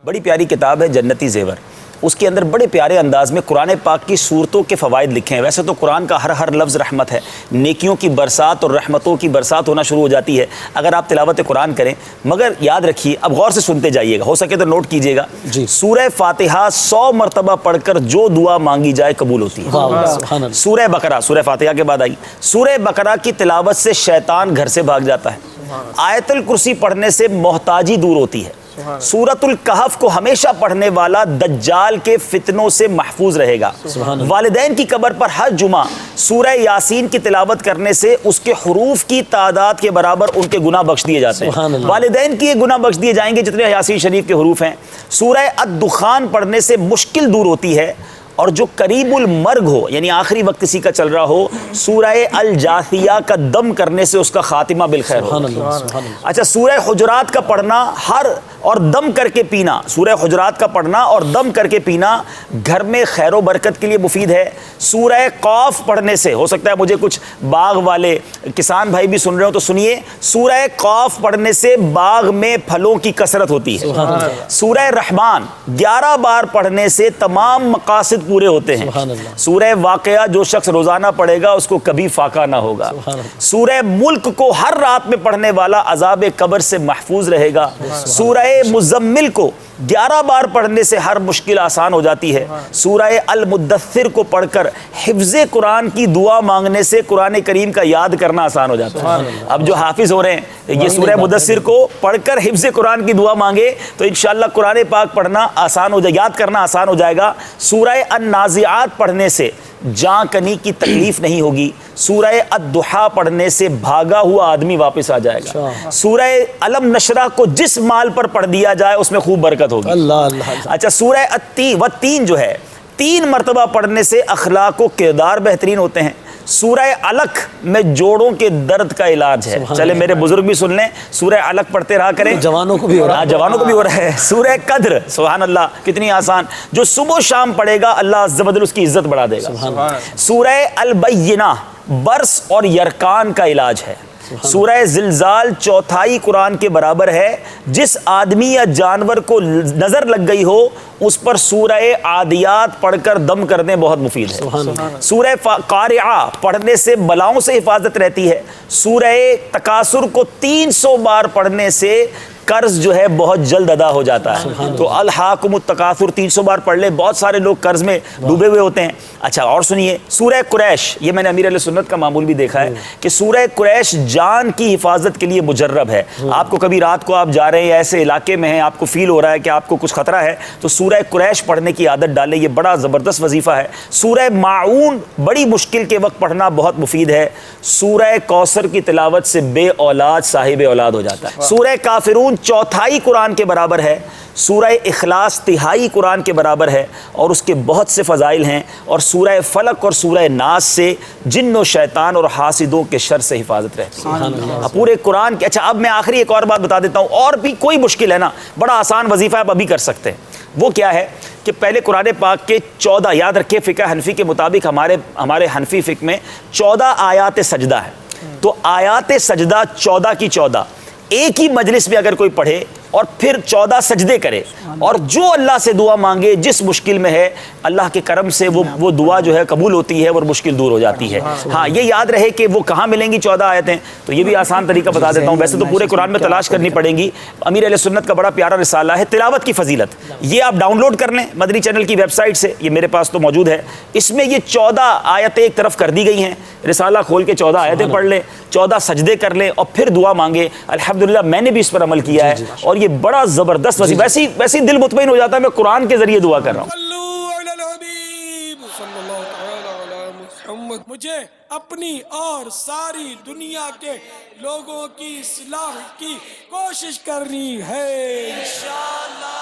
بڑی پیاری کتاب ہے جنتی زیور. اس کے اندر بڑے پیارے انداز میں قرآن پاک کی صورتوں کے فوائد لکھے ہیں. ویسے تو قرآن کا ہر لفظ رحمت ہے, نیکیوں کی برسات اور رحمتوں کی برسات ہونا شروع ہو جاتی ہے اگر آپ تلاوت قرآن کریں. مگر یاد رکھیے, اب غور سے سنتے جائیے گا, ہو سکے تو نوٹ کیجیے گا. سورہ فاتحہ 100 مرتبہ پڑھ کر جو دعا مانگی جائے قبول ہوتی ہے. سورہ بقرہ سورہ فاتحہ کے بعد آئی. سورہ بقرہ کی تلاوت سے شیطان گھر سے بھاگ جاتا ہے. آیت الکرسی پڑھنے سے محتاجی دور ہوتی ہے. سورۃ الکہف کو ہمیشہ پڑھنے والا دجال کے فتنوں سے محفوظ رہے گا. والدین کی قبر پر ہر جمعہ سورہ یاسین کی تلاوت کرنے سے اس کے حروف کی تعداد کے برابر ان کے گناہ بخش دیے جاتے ہیں. والدین کی گناہ بخش دیے جائیں گے جتنے یاسین شریف کے حروف ہیں. سورہ الدخان پڑھنے سے مشکل دور ہوتی ہے. اور جو قریب المرگ ہو, یعنی آخری وقت کسی کا چل رہا ہو, سورہ الجاثیہ کا دم کرنے سے اس کا خاتمہ بالخیر ہو. اچھا, سورہ حجرات کا پڑھنا اور دم کر کے پینا, سورہ حجرات کا پڑھنا اور دم کر کے پینا گھر میں خیر و برکت کے لیے مفید ہے. سورہ قاف پڑھنے سے, ہو سکتا ہے مجھے کچھ باغ والے کسان بھائی بھی سن رہے ہو تو سنیے, سورہ قاف پڑھنے سے باغ میں پھلوں کی کثرت ہوتی ہے. سورہ رحمان 11 بار پڑھنے سے تمام مقاصد پورے ہوتے ہیں. سورہ واقعہ جو شخص روزانہ پڑھے گا اس کو کبھی فاقہ نہ ہوگا. سورہ ملک کو ہر رات میں پڑھنے والا عذاب قبر سے محفوظ رہے گا. سورہ مزمل کو 11 بار پڑھنے سے ہر مشکل آسان ہو جاتی ہے. سورہ المدثر کو پڑھ کر حفظ قرآن کی دعا مانگنے سے قرآن کریم کا یاد کرنا آسان ہو جاتا ہے. اب جو حافظ ہو رہے ہیں یہ سورہ مدثر کو پڑھ کر حفظ قرآن کی دعا مانگے تو انشاءاللہ قرآن پاک پڑھنا آسان ہو جائے, یاد کرنا آسان ہو جائے گا. سورہ النازعات پڑھنے سے جاں کنی کی تکلیف نہیں ہوگی. سورہ الضحیٰ پڑھنے سے بھاگا ہوا آدمی واپس آ جائے گا. سورہ علم نشرہ کو جس مال پر پڑھ دیا جائے اس میں خوب برکت ہوگی. اچھا, سورہ التین جو ہے 3 مرتبہ پڑھنے سے اخلاق و کردار بہترین ہوتے ہیں. سورہ علق میں جوڑوں کے درد کا علاج ہے. چلے میرے بزرگ بھی سن لیں, سورہ علق پڑھتے رہا کریں, جوانوں کو بھی ہو رہا ہے. سورہ قدر, سبحان اللہ, کتنی آسان, جو صبح و شام پڑھے گا اللہ عز و جل اس کی عزت بڑھا دے گا. سورہ البینہ برس اور یرکان کا علاج ہے. سورہ زلزال 4 قرآن کے برابر ہے. جس آدمی یا جانور کو نظر لگ گئی ہو اس پر سورہ عادیات پڑھ کر دم کرنے بہت مفید ہے. سورہ قارعہ پڑھنے سے بلاؤں سے حفاظت رہتی ہے. سورہ تکاثر کو 300 بار پڑھنے سے قرض جو ہے بہت جلد ادا ہو جاتا ہے. تو الہاکم التکاثر 300 بار پڑھ لے, بہت سارے لوگ قرض میں ڈوبے ہوئے ہوتے ہیں. اچھا, اور سنیے سورہ قریش, یہ میں نے امیر علیہ سنت کا معمول بھی دیکھا ہے کہ سورہ قریش جان کی حفاظت کے لیے مجرب ہے. آپ کو کبھی رات کو آپ جا رہے ہیں ایسے علاقے میں ہیں, آپ کو فیل ہو رہا ہے کہ آپ کو کچھ خطرہ ہے, تو سورہ قریش پڑھنے کی عادت ڈالیں, یہ بڑا زبردست وظیفہ ہے. سورہ ماعون بڑی مشکل کے وقت پڑھنا بہت مفید ہے. سورہ کوثر کی تلاوت سے بے اولاد صاحب اولاد ہو جاتا ہے. سورہ کافرون 4 قرآن کے برابر ہے. سورہ اخلاص 3 قرآن کے برابر ہے اور اس کے بہت سے فضائل ہیں. اور سورہ فلق اور سورہ ناس سے جن و شیطان اور حاسدوں کے شر سے حفاظت رہتی ہے پورے قرآن کے. اچھا, اب میں آخری ایک اور بات بتا دیتا ہوں, اور بھی کوئی مشکل ہے نا, بڑا آسان وظیفہ آپ ابھی کر سکتے ہیں. وہ کیا ہے کہ پہلے قرآن پاک کے 14, یاد رکھیں فقہ حنفی کے مطابق ہمارے حنفی فقہ میں 14 آیات سجدہ ہے. تو آیات سجدہ 14 کی 14 ایک ہی مجلس میں اگر کوئی پڑھے اور پھر 14 سجدے کرے اور جو اللہ سے دعا مانگے جس مشکل میں ہے, اللہ کے کرم سے وہ دعا جو ہے قبول ہوتی ہے اور مشکل دور ہو جاتی ہے. ہاں, یہ یاد رہے کہ وہ کہاں ملیں گی 14 آیتیں, تو یہ بھی آسان طریقہ بتا دیتا ہوں. ویسے تو پورے قرآن میں تلاش کرنی پڑیں گی. امیر علیہ سنت کا بڑا پیارا رسالہ ہے تلاوت کی فضیلت, یہ آپ ڈاؤن لوڈ کر لیں مدنی چینل کی ویب سائٹ سے, یہ میرے پاس تو موجود ہے. اس میں یہ 14 آیتیں ایک طرف کر دی گئی ہیں. رسالہ کھول کے 14 آیتیں پڑھ لیں, 14 سجدے کر لیں اور پھر دعا مانگے. الحمدللہ میں نے بھی اس پر عمل کیا ہے اور یہ بڑا زبردست وظیفہ. ویسی دل مطمئن ہو جاتا ہے میں قرآن کے ذریعے دعا کر رہا ہوں. مجھے اپنی اور ساری دنیا کے لوگوں کی اصلاح کی کوشش کرنی ہے انشاءاللہ.